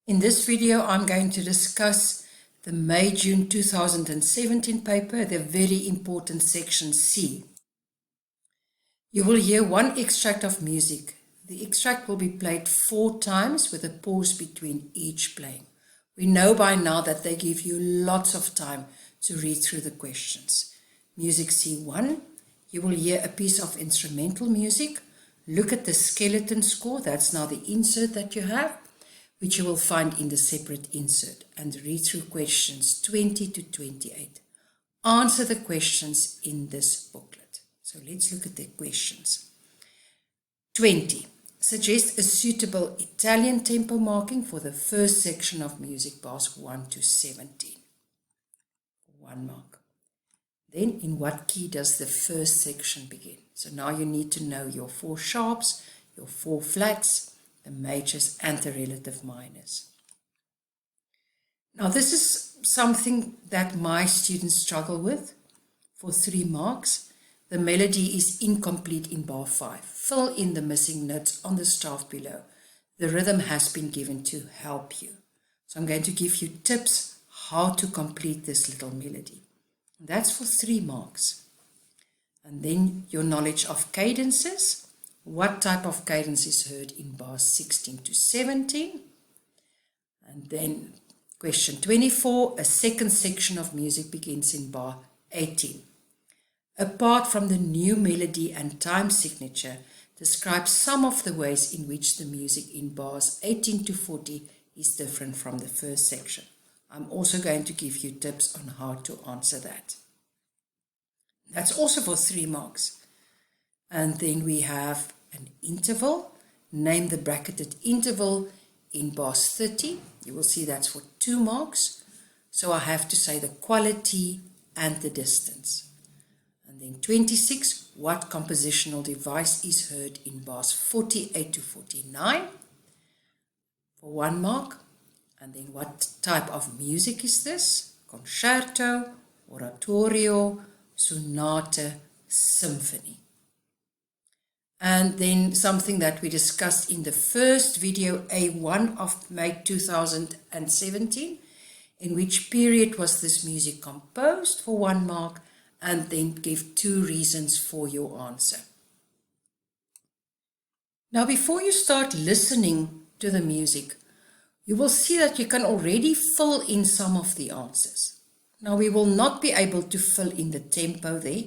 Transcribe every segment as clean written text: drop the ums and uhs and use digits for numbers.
In this video, I'm going to discuss the May-June 2017 paper, the very important section C. You will hear one extract of music. The extract will be played 4 times with a pause between each playing. We know by now that they give you lots of time to read through the questions. Music C1, you will hear a piece of instrumental music. Look at the skeleton score, that's now the insert that you have, which you will find in the separate insert, and read through questions 20 to 28. Answer the questions in this booklet. So let's look at the questions. 20. Suggest a suitable Italian tempo marking for the first section of music bars 1 to 17. 1 mark. Then in what key does the first section begin? So now you need to know your 4 sharps, your 4 flats, the majors and the relative minors. Now this is something that my students struggle with for 3 marks. The melody is incomplete in bar 5. Fill in the missing notes on the staff below. The rhythm has been given to help you. So I'm going to give you tips how to complete this little melody. And that's for 3 marks. And then your knowledge of cadences. What type of cadence is heard in bars 16 to 17? And then question 24, a second section of music begins in bar 18. Apart from the new melody and time signature, describe some of the ways in which the music in bars 18 to 40 is different from the first section. I'm also going to give you tips on how to answer that. That's also for 3 marks. And then we have an interval. Name the bracketed interval in bars 30. You will see that's for 2 marks. So I have to say the quality and the distance. And then 26, what compositional device is heard in bars 48 to 49 for 1 mark. And then what type of music is this? Concerto, oratorio, sonata, symphony. And then something that we discussed in the first video, A1 of May 2017, in which period was this music composed for 1 mark, and then give 2 reasons for your answer. Now, before you start listening to the music, you will see that you can already fill in some of the answers. Now, we will not be able to fill in the tempo there,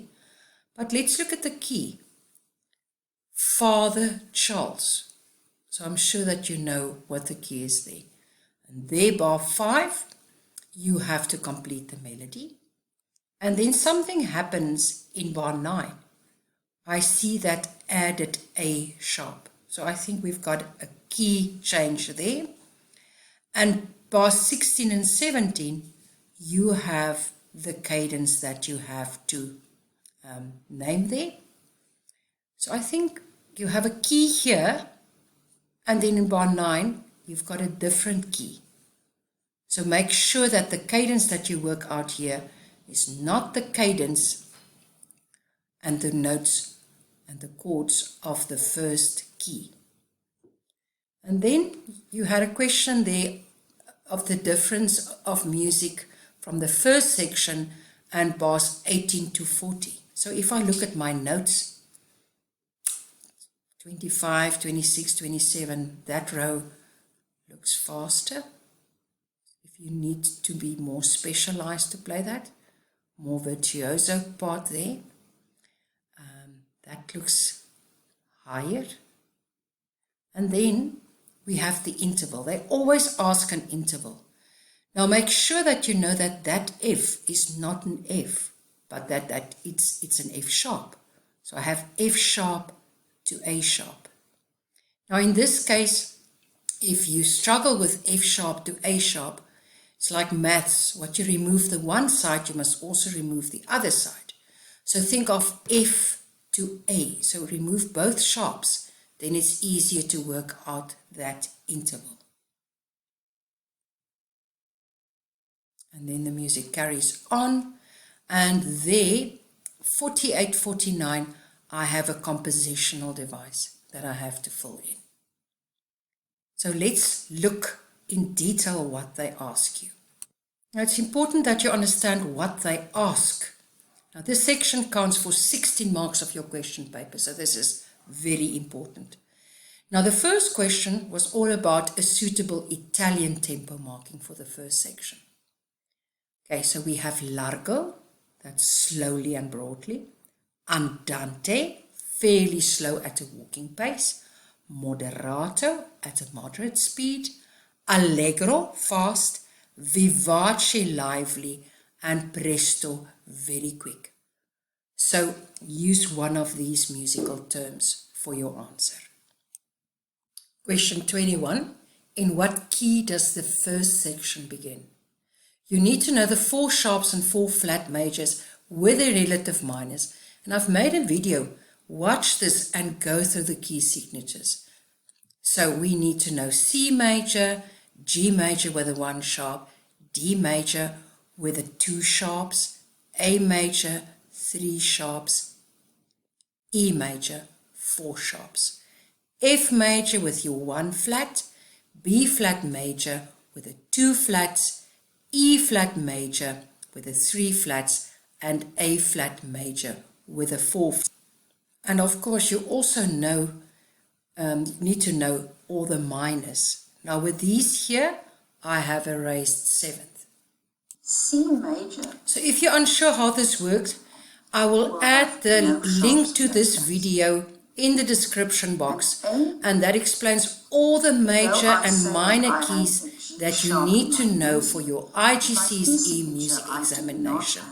but let's look at the key. Father Charles. So I'm sure that you know what the key is there. And there, bar 5, you have to complete the melody. And then something happens in bar 9. I see that added A sharp. So I think we've got a key change there. And bar 16 and 17, you have the cadence that you have to name there. So I think you have a key here, and then in bar 9, you've got a different key. So make sure that the cadence that you work out here is not the cadence and the notes and the chords of the first key. And then you had a question there of the difference of music from the first section and bars 18 to 40. So if I look at my notes, 25, 26, 27, that row looks faster. If you need to be more specialized to play that, more virtuoso part there, that looks higher. And then we have the interval. They always ask an interval. Now make sure that you know that that F is not an F, but that it's an F sharp. So I have F sharp to A sharp. Now in this case, if you struggle with F sharp to A sharp, it's like maths. What you remove the one side, you must also remove the other side. So think of F to A. So remove both sharps, then it's easier to work out that interval. And then the music carries on, and there, 48, 49, I have a compositional device that I have to fill in. So let's look in detail what they ask you. Now, it's important that you understand what they ask. Now, this section counts for 16 marks of your question paper, so this is very important. Now, the first question was all about a suitable Italian tempo marking for the first section. Okay, so we have Largo, that's slowly and broadly. Andante, fairly slow at a walking pace. Moderato, at a moderate speed. Allegro, fast. Vivace, lively. And presto, very quick. So use one of these musical terms for your answer. Question 21. In what key does the first section begin? You need to know the 4 sharps and 4 flat majors with their relative minors. And I've made a video. Watch this and go through the key signatures. So we need to know C major, G major with a 1 sharp, D major with the 2 sharps, A major, 3 sharps, E major, 4 sharps, F major with your 1 flat, B flat major with the 2 flats, E flat major with the 3 flats, and A flat major with a 4 flats. And of course you also need to know all the minors. Now with these here, I have a raised 7th. C major. So if you're unsure how this works, I will add the link to this video in the description box, and that explains all the major and minor keys that you need to know for your IGCSE music examination.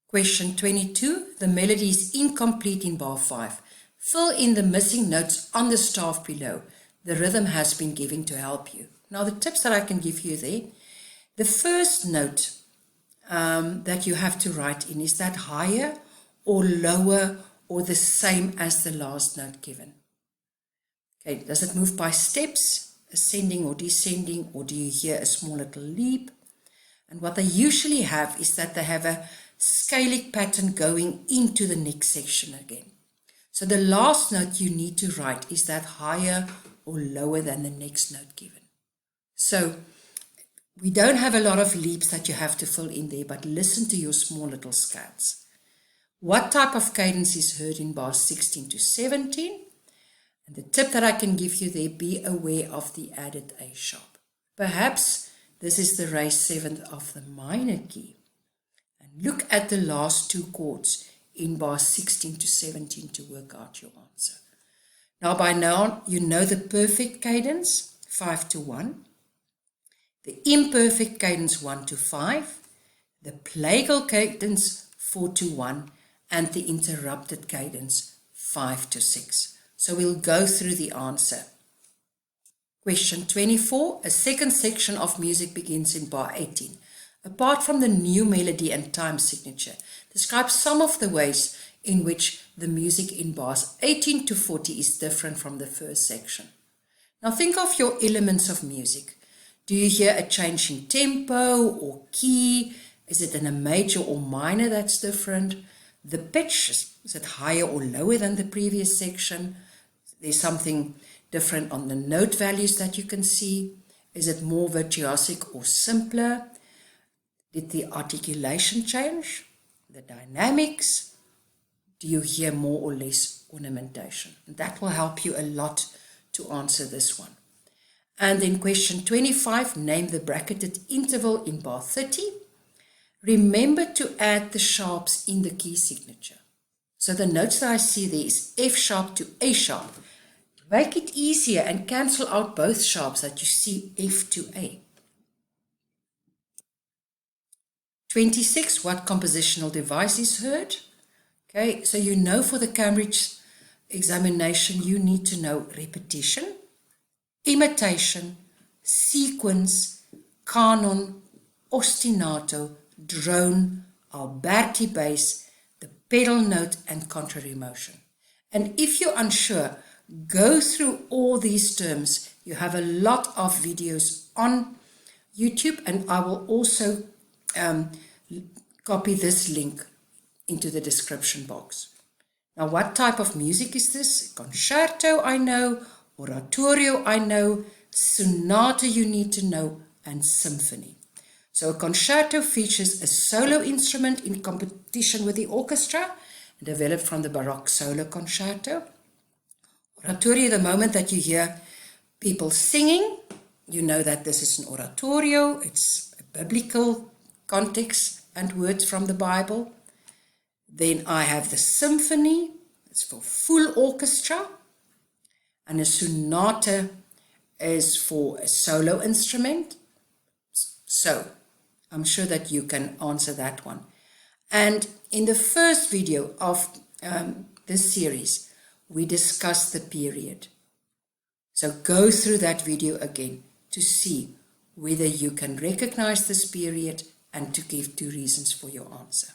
Question 22. The melody is incomplete in bar 5. Fill in the missing notes on the staff below. The rhythm has been given to help you. Now the tips that I can give you there. The first note that you have to write in, is that higher or lower or the same as the last note given? Okay, does it move by steps, ascending or descending, or do you hear a small little leap? And what they usually have is that they have a scalic pattern going into the next section again. So the last note you need to write, is that higher or lower than the next note given? So we don't have a lot of leaps that you have to fill in there, but listen to your small little scales. What type of cadence is heard in bars 16 to 17? And the tip that I can give you there, be aware of the added A sharp. Perhaps this is the raised 7th of the minor key. And look at the last 2 chords in bars 16 to 17 to work out your answer. Now by now you know the perfect cadence, 5 to 1. The imperfect cadence 1 to 5, the plagal cadence 4 to 1, and the interrupted cadence 5 to 6. So we'll go through the answer. Question 24. A second section of music begins in bar 18. Apart from the new melody and time signature, describe some of the ways in which the music in bars 18 to 40 is different from the first section. Now think of your elements of music. Do you hear a change in tempo or key? Is it in a major or minor that's different? The pitch, is it higher or lower than the previous section? There's something different on the note values that you can see. Is it more virtuosic or simpler? Did the articulation change? The dynamics? Do you hear more or less ornamentation? And that will help you a lot to answer this one. And then question 25, name the bracketed interval in bar 30. Remember to add the sharps in the key signature. So the notes that I see there is F sharp to A sharp. Make it easier and cancel out both sharps that you see F to A. 26, what compositional device is heard? Okay, so you know for the Cambridge examination you need to know repetition, imitation, sequence, canon, ostinato, drone, Alberti bass, the pedal note and contrary motion. And if you're unsure, go through all these terms. You have a lot of videos on YouTube, and I will also copy this link into the description box. Now, what type of music is this? Concerto, I know. Oratorio, I know. sonata you need to know, and symphony. So a concerto features a solo instrument in competition with the orchestra, developed from the Baroque solo concerto. Oratorio, the moment that you hear people singing, you know that this is an oratorio. It's a biblical context and words from the Bible. Then I have the symphony. It's for full orchestra. And a sonata is for a solo instrument. So I'm sure that you can answer that one. And in the first video of this series, we discussed the period. So go through that video again to see whether you can recognize this period and to give 2 reasons for your answer.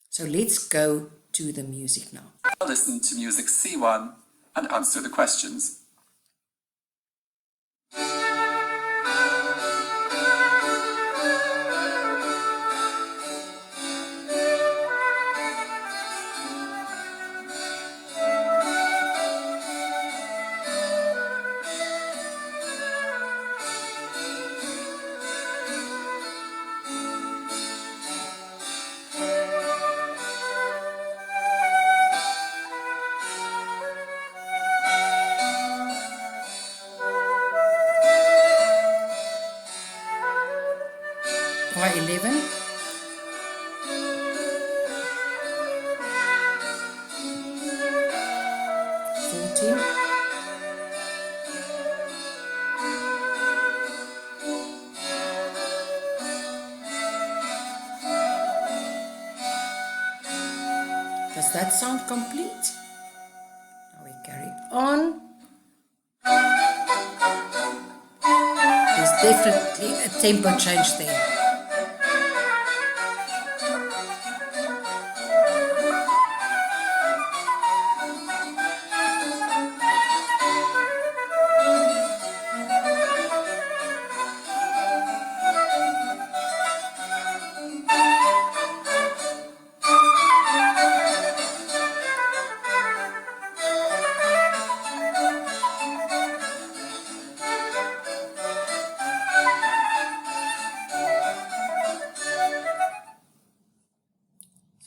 So let's go to the music now. Listen to music C1 and answer the questions. Bar 11. Does that sound complete? Now we carry on. There's definitely a tempo change there.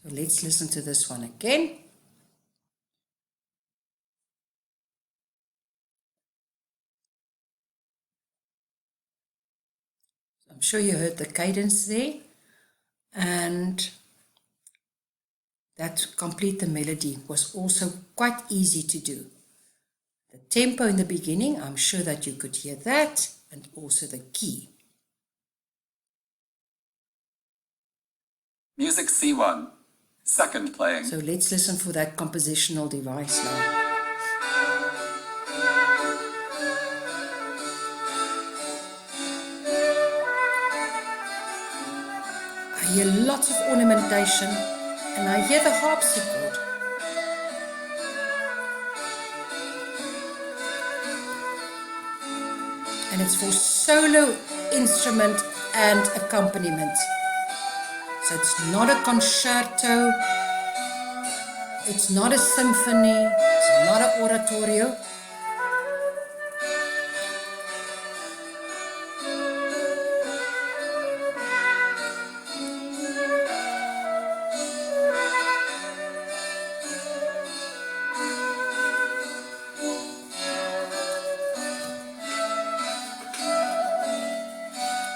So let's listen to this one again. I'm sure you heard the cadence there, and that complete the melody was also quite easy to do. The tempo in the beginning, I'm sure that you could hear that, and also the key. Music C1, second playing. So let's listen for that compositional device now. I hear lots of ornamentation, and I hear the harpsichord. And it's for solo instrument and accompaniment. So it's not a concerto, it's not a symphony, it's not an oratorio.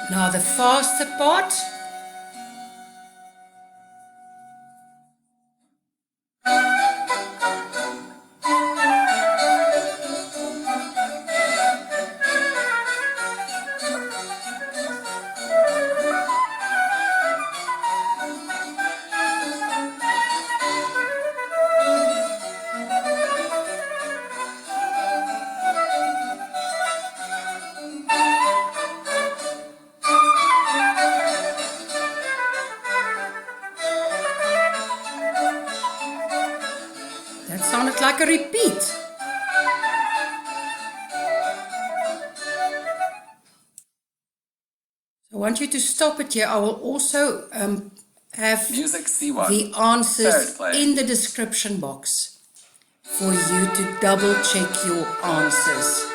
Now the faster part. That sounded like a repeat. I want you to stop it here. I will also have Music C1, the answers third play. in the description box for you to double check your answers.